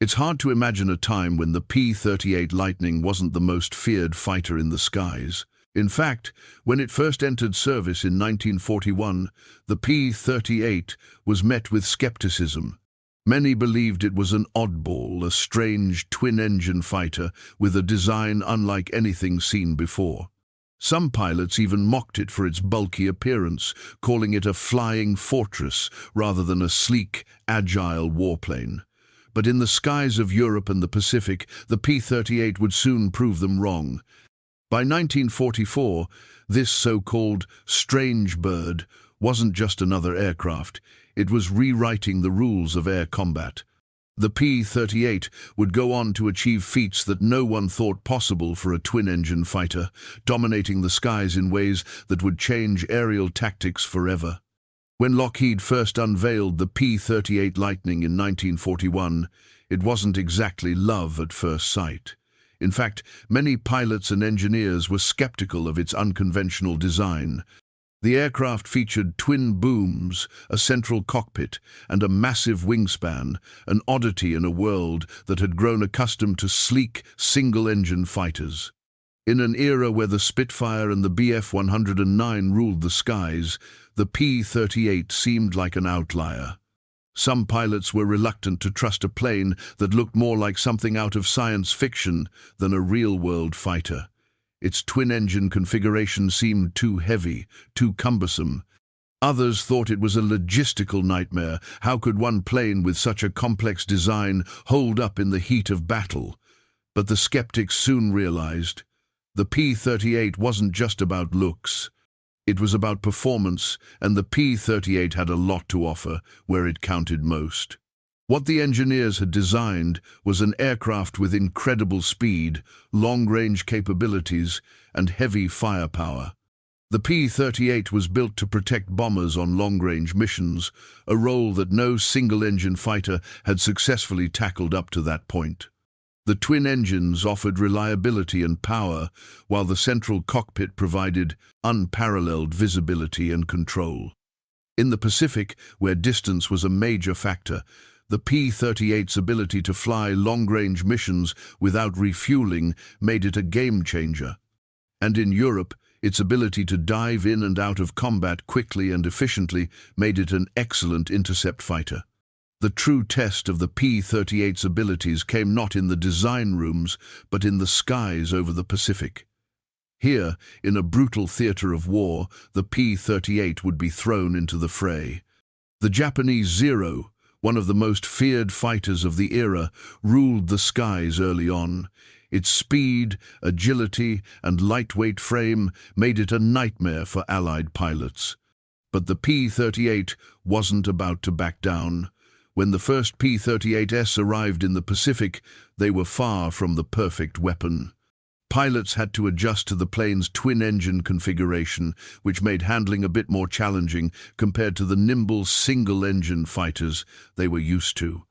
It's hard to imagine a time when the P-38 Lightning wasn't the most feared fighter in the skies. In fact, when it first entered service in 1941, the P-38 was met with skepticism. Many believed it was an oddball, a strange twin-engine fighter with a design unlike anything seen before. Some pilots even mocked it for its bulky appearance, calling it a flying fortress rather than a sleek, agile warplane. But in the skies of Europe and the Pacific, the P-38 would soon prove them wrong. By 1944, this so-called strange bird wasn't just another aircraft. It was rewriting the rules of air combat. The P-38 would go on to achieve feats that no one thought possible for a twin-engine fighter, dominating the skies in ways that would change aerial tactics forever. When Lockheed first unveiled the P-38 Lightning in 1941, it wasn't exactly love at first sight. In fact, many pilots and engineers were skeptical of its unconventional design. The aircraft featured twin booms, a central cockpit, and a massive wingspan, an oddity in a world that had grown accustomed to sleek, single-engine fighters. In an era where the Spitfire and the Bf-109 ruled the skies, the P-38 seemed like an outlier. Some pilots were reluctant to trust a plane that looked more like something out of science fiction than a real-world fighter. Its twin-engine configuration seemed too heavy, too cumbersome. Others thought it was a logistical nightmare. How could one plane with such a complex design hold up in the heat of battle? But the skeptics soon realized the P-38 wasn't just about looks. It was about performance, and the P-38 had a lot to offer where it counted most. What the engineers had designed was an aircraft with incredible speed, long-range capabilities, and heavy firepower. The P-38 was built to protect bombers on long-range missions, a role that no single-engine fighter had successfully tackled up to that point. The twin engines offered reliability and power, while the central cockpit provided unparalleled visibility and control. In the Pacific, where distance was a major factor, the P-38's ability to fly long-range missions without refueling made it a game-changer. And in Europe, its ability to dive in and out of combat quickly and efficiently made it an excellent intercept fighter. The true test of the P-38's abilities came not in the design rooms, but in the skies over the Pacific. Here, in a brutal theater of war, the P-38 would be thrown into the fray. The Japanese Zero, one of the most feared fighters of the era, ruled the skies early on. Its speed, agility, and lightweight frame made it a nightmare for Allied pilots. But the P-38 wasn't about to back down. When the first P-38s arrived in the Pacific, they were far from the perfect weapon. Pilots had to adjust to the plane's twin-engine configuration, which made handling a bit more challenging compared to the nimble single-engine fighters they were used to.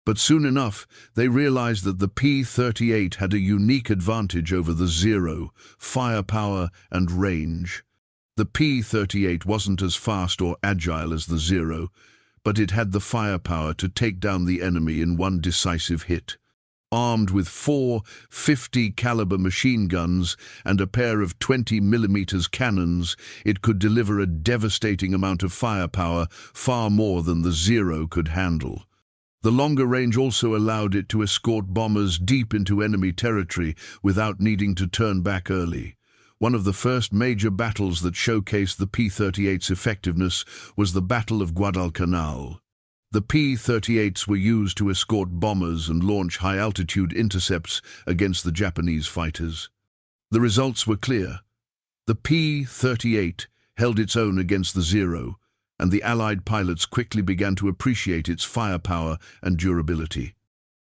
But soon enough, they realized that the P-38 had a unique advantage over the Zero: firepower and range. The P-38 wasn't as fast or agile as the Zero, but it had the firepower to take down the enemy in one decisive hit. Armed with 4 50-caliber machine guns and a pair of 20mm cannons, it could deliver a devastating amount of firepower, far more than the Zero could handle. The longer range also allowed it to escort bombers deep into enemy territory without needing to turn back early. One of the first major battles that showcased the P-38's effectiveness was the Battle of Guadalcanal. The P-38s were used to escort bombers and launch high-altitude intercepts against the Japanese fighters. The results were clear. The P-38 held its own against the Zero, and the Allied pilots quickly began to appreciate its firepower and durability.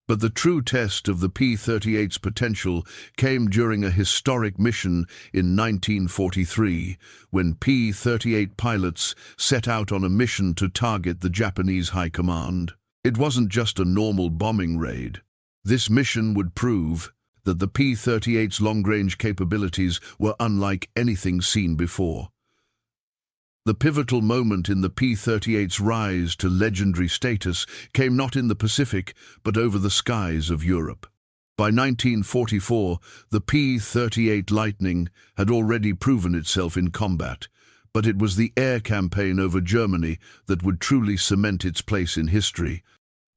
But the true test of the P-38's potential came during a historic mission in 1943, when P-38 pilots set out on a mission to target the Japanese High Command. It wasn't just a normal bombing raid. This mission would prove that the P-38's long-range capabilities were unlike anything seen before. The pivotal moment in the P-38's rise to legendary status came not in the Pacific, but over the skies of Europe. By 1944, the P-38 Lightning had already proven itself in combat, but it was the air campaign over Germany that would truly cement its place in history.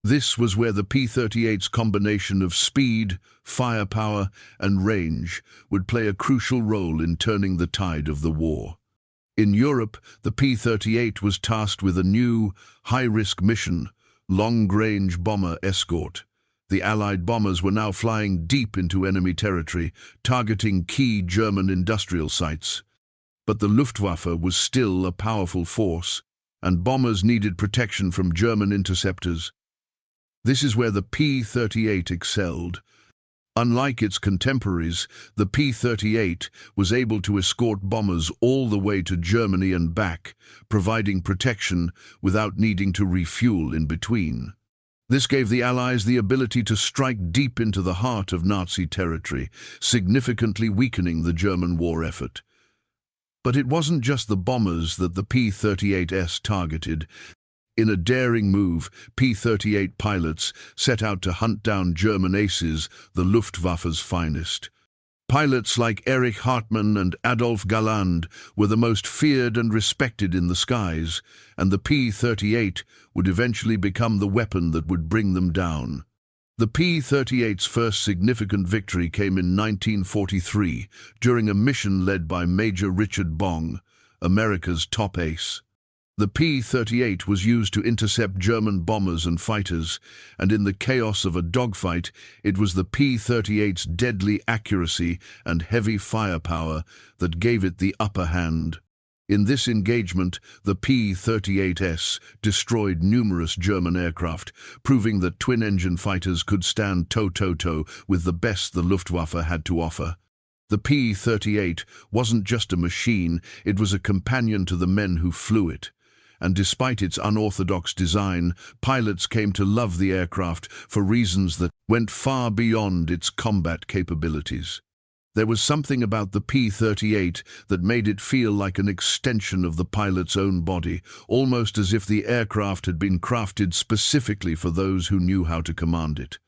This was where the P-38's combination of speed, firepower, and range would play a crucial role in turning the tide of the war. In Europe, the P-38 was tasked with a new, high-risk mission, long-range bomber escort. The Allied bombers were now flying deep into enemy territory, targeting key German industrial sites. But the Luftwaffe was still a powerful force, and bombers needed protection from German interceptors. This is where the P-38 excelled. Unlike its contemporaries, the P-38 was able to escort bombers all the way to Germany and back, providing protection without needing to refuel in between. This gave the Allies the ability to strike deep into the heart of Nazi territory, significantly weakening the German war effort. But it wasn't just the bombers that the P-38S targeted. In a daring move, P-38 pilots set out to hunt down German aces, the Luftwaffe's finest. Pilots like Erich Hartmann and Adolf Galland were the most feared and respected in the skies, and the P-38 would eventually become the weapon that would bring them down. The P-38's first significant victory came in 1943 during a mission led by Major Richard Bong, America's top ace. The P-38 was used to intercept German bombers and fighters, and in the chaos of a dogfight, it was the P-38's deadly accuracy and heavy firepower that gave it the upper hand. In this engagement, the P-38S destroyed numerous German aircraft, proving that twin-engine fighters could stand toe-to-toe with the best the Luftwaffe had to offer. The P-38 wasn't just a machine, it was a companion to the men who flew it. And despite its unorthodox design, pilots came to love the aircraft for reasons that went far beyond its combat capabilities. There was something about the P-38 that made it feel like an extension of the pilot's own body, almost as if the aircraft had been crafted specifically for those who knew how to command it.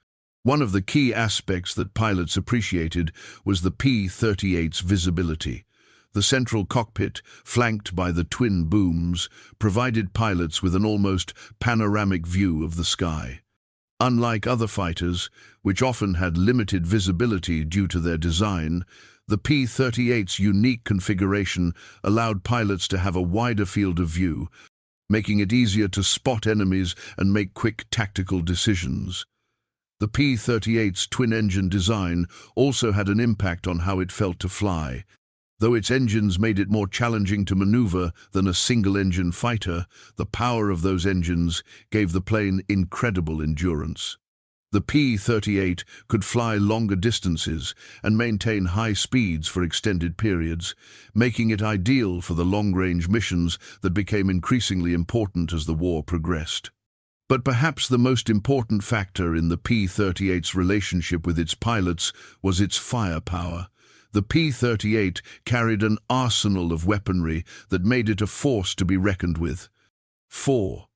One of the key aspects that pilots appreciated was the P-38's visibility. The central cockpit, flanked by the twin booms, provided pilots with an almost panoramic view of the sky. Unlike other fighters, which often had limited visibility due to their design, the P-38's unique configuration allowed pilots to have a wider field of view, making it easier to spot enemies and make quick tactical decisions. The P-38's twin-engine design also had an impact on how it felt to fly. Though its engines made it more challenging to maneuver than a single-engine fighter, the power of those engines gave the plane incredible endurance. The P-38 could fly longer distances and maintain high speeds for extended periods, making it ideal for the long-range missions that became increasingly important as the war progressed. But perhaps the most important factor in the P-38's relationship with its pilots was its firepower. The P-38 carried an arsenal of weaponry that made it a force to be reckoned with. 4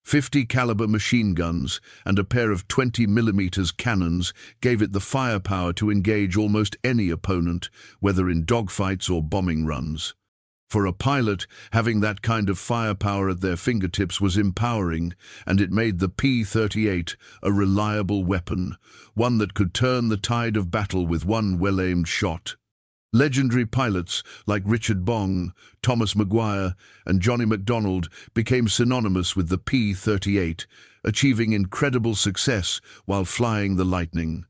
50-caliber machine guns and a pair of 20mm cannons gave it the firepower to engage almost any opponent, whether in dogfights or bombing runs. For a pilot, having that kind of firepower at their fingertips was empowering, and it made the P-38 a reliable weapon, one that could turn the tide of battle with one well-aimed shot. Legendary pilots like Richard Bong, Thomas Maguire, and Johnny MacDonald became synonymous with the P-38, achieving incredible success while flying the Lightning.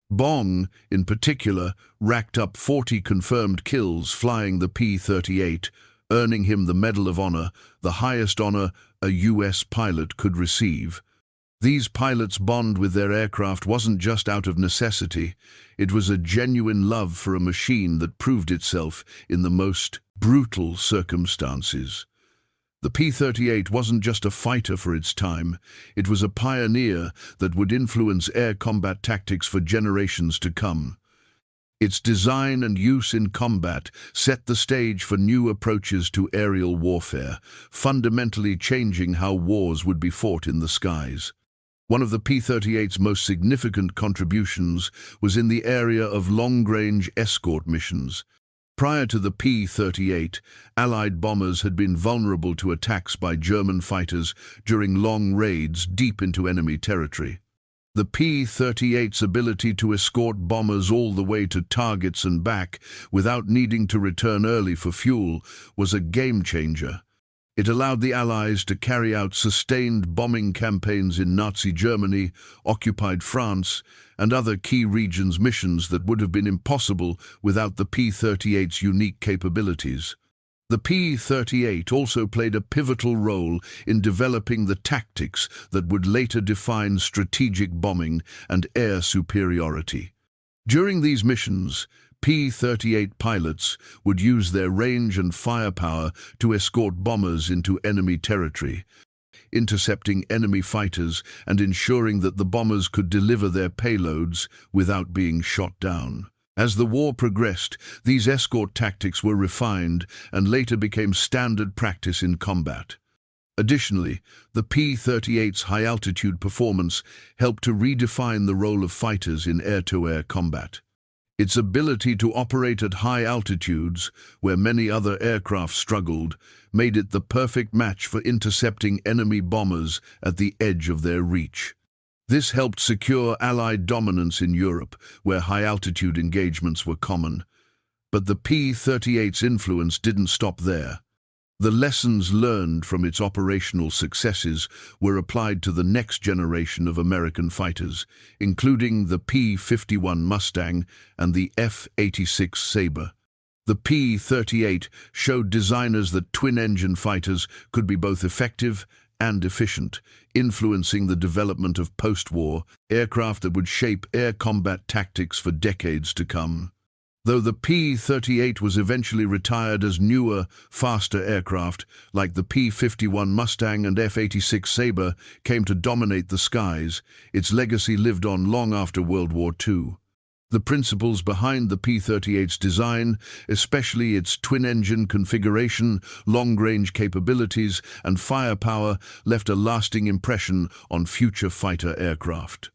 Bong, in particular, racked up 40 confirmed kills flying the P-38, earning him the Medal of Honor, the highest honor a U.S. pilot could receive. These pilots' bond with their aircraft wasn't just out of necessity, it was a genuine love for a machine that proved itself in the most brutal circumstances. The P-38 wasn't just a fighter for its time, it was a pioneer that would influence air combat tactics for generations to come. Its design and use in combat set the stage for new approaches to aerial warfare, fundamentally changing how wars would be fought in the skies. One of the P-38's most significant contributions was in the area of long-range escort missions. Prior to the P-38, Allied bombers had been vulnerable to attacks by German fighters during long raids deep into enemy territory. The P-38's ability to escort bombers all the way to targets and back without needing to return early for fuel was a game-changer. It allowed the Allies to carry out sustained bombing campaigns in Nazi Germany, occupied France, and other key regions missions that would have been impossible without the P-38's unique capabilities. The P-38 also played a pivotal role in developing the tactics that would later define strategic bombing and air superiority. During these missions, P-38 pilots would use their range and firepower to escort bombers into enemy territory, intercepting enemy fighters and ensuring that the bombers could deliver their payloads without being shot down. As the war progressed, these escort tactics were refined and later became standard practice in combat. Additionally, the P-38's high-altitude performance helped to redefine the role of fighters in air-to-air combat. Its ability to operate at high altitudes, where many other aircraft struggled, made it the perfect match for intercepting enemy bombers at the edge of their reach. This helped secure Allied dominance in Europe, where high-altitude engagements were common. But the P-38's influence didn't stop there. The lessons learned from its operational successes were applied to the next generation of American fighters, including the P-51 Mustang and the F-86 Sabre. The P-38 showed designers that twin-engine fighters could be both effective and efficient, influencing the development of post-war aircraft that would shape air combat tactics for decades to come. Though the P-38 was eventually retired as newer, faster aircraft, like the P-51 Mustang and F-86 Sabre, came to dominate the skies, its legacy lived on long after World War II. The principles behind the P-38's design, especially its twin-engine configuration, long-range capabilities, and firepower, left a lasting impression on future fighter aircraft.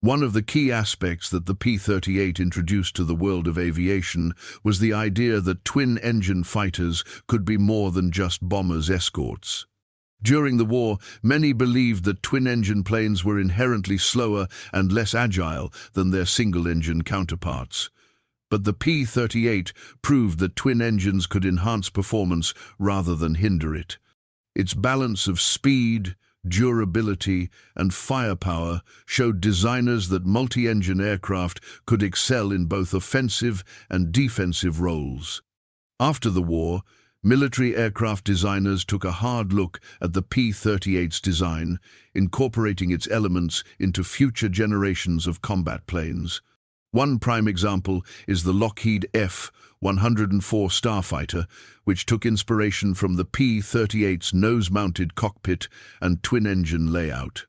One of the key aspects that the P-38 introduced to the world of aviation was the idea that twin-engine fighters could be more than just bombers' escorts. During the war, many believed that twin-engine planes were inherently slower and less agile than their single-engine counterparts. But the P-38 proved that twin engines could enhance performance rather than hinder it. Its balance of speed, durability, and firepower showed designers that multi-engine aircraft could excel in both offensive and defensive roles. After the war, military aircraft designers took a hard look at the P-38's design, incorporating its elements into future generations of combat planes. One prime example is the Lockheed F-104 Starfighter, which took inspiration from the P-38's nose-mounted cockpit and twin-engine layout.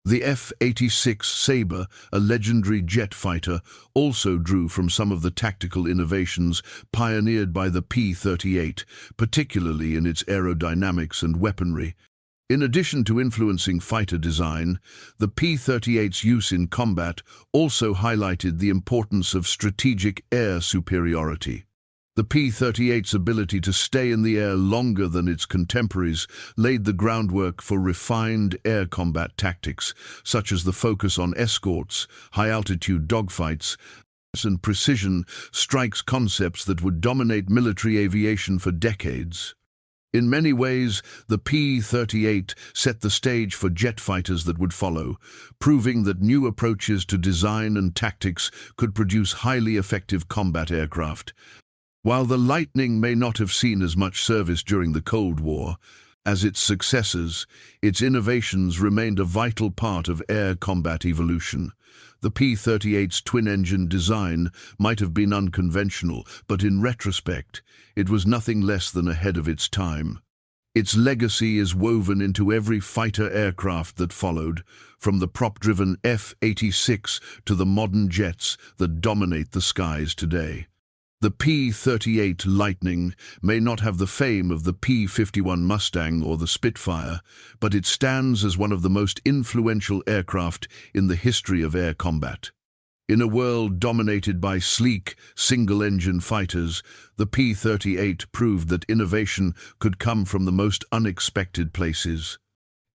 The F-86 Sabre, a legendary jet fighter, also drew from some of the tactical innovations pioneered by the P-38, particularly in its aerodynamics and weaponry. In addition to influencing fighter design, the P-38's use in combat also highlighted the importance of strategic air superiority. The P-38's ability to stay in the air longer than its contemporaries laid the groundwork for refined air combat tactics, such as the focus on escorts, high-altitude dogfights, and precision strikes concepts that would dominate military aviation for decades. In many ways, the P-38 set the stage for jet fighters that would follow, proving that new approaches to design and tactics could produce highly effective combat aircraft. While the Lightning may not have seen as much service during the Cold War as its successors, its innovations remained a vital part of air combat evolution. The P-38's twin-engine design might have been unconventional, but in retrospect, it was nothing less than ahead of its time. Its legacy is woven into every fighter aircraft that followed, from the prop-driven F-86 to the modern jets that dominate the skies today. The P-38 Lightning may not have the fame of the P-51 Mustang or the Spitfire, but it stands as one of the most influential aircraft in the history of air combat. In a world dominated by sleek, single-engine fighters, the P-38 proved that innovation could come from the most unexpected places.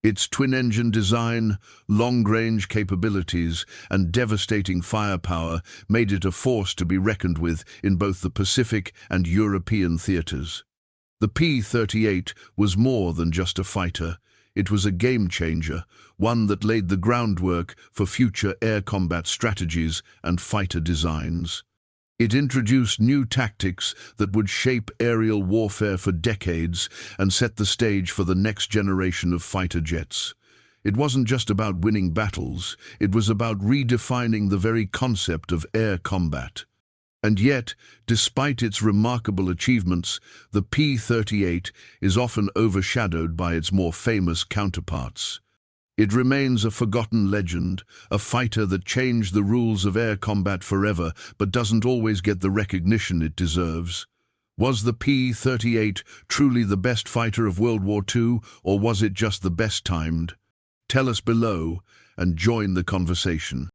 Its twin-engine design, long-range capabilities, and devastating firepower made it a force to be reckoned with in both the Pacific and European theaters. The P-38 was more than just a fighter. It was a game-changer, one that laid the groundwork for future air combat strategies and fighter designs. It introduced new tactics that would shape aerial warfare for decades and set the stage for the next generation of fighter jets. It wasn't just about winning battles, it was about redefining the very concept of air combat. And yet, despite its remarkable achievements, the P-38 is often overshadowed by its more famous counterparts. It remains a forgotten legend, a fighter that changed the rules of air combat forever but doesn't always get the recognition it deserves. Was the P-38 truly the best fighter of World War II, or was it just the best timed? Tell us below and join the conversation.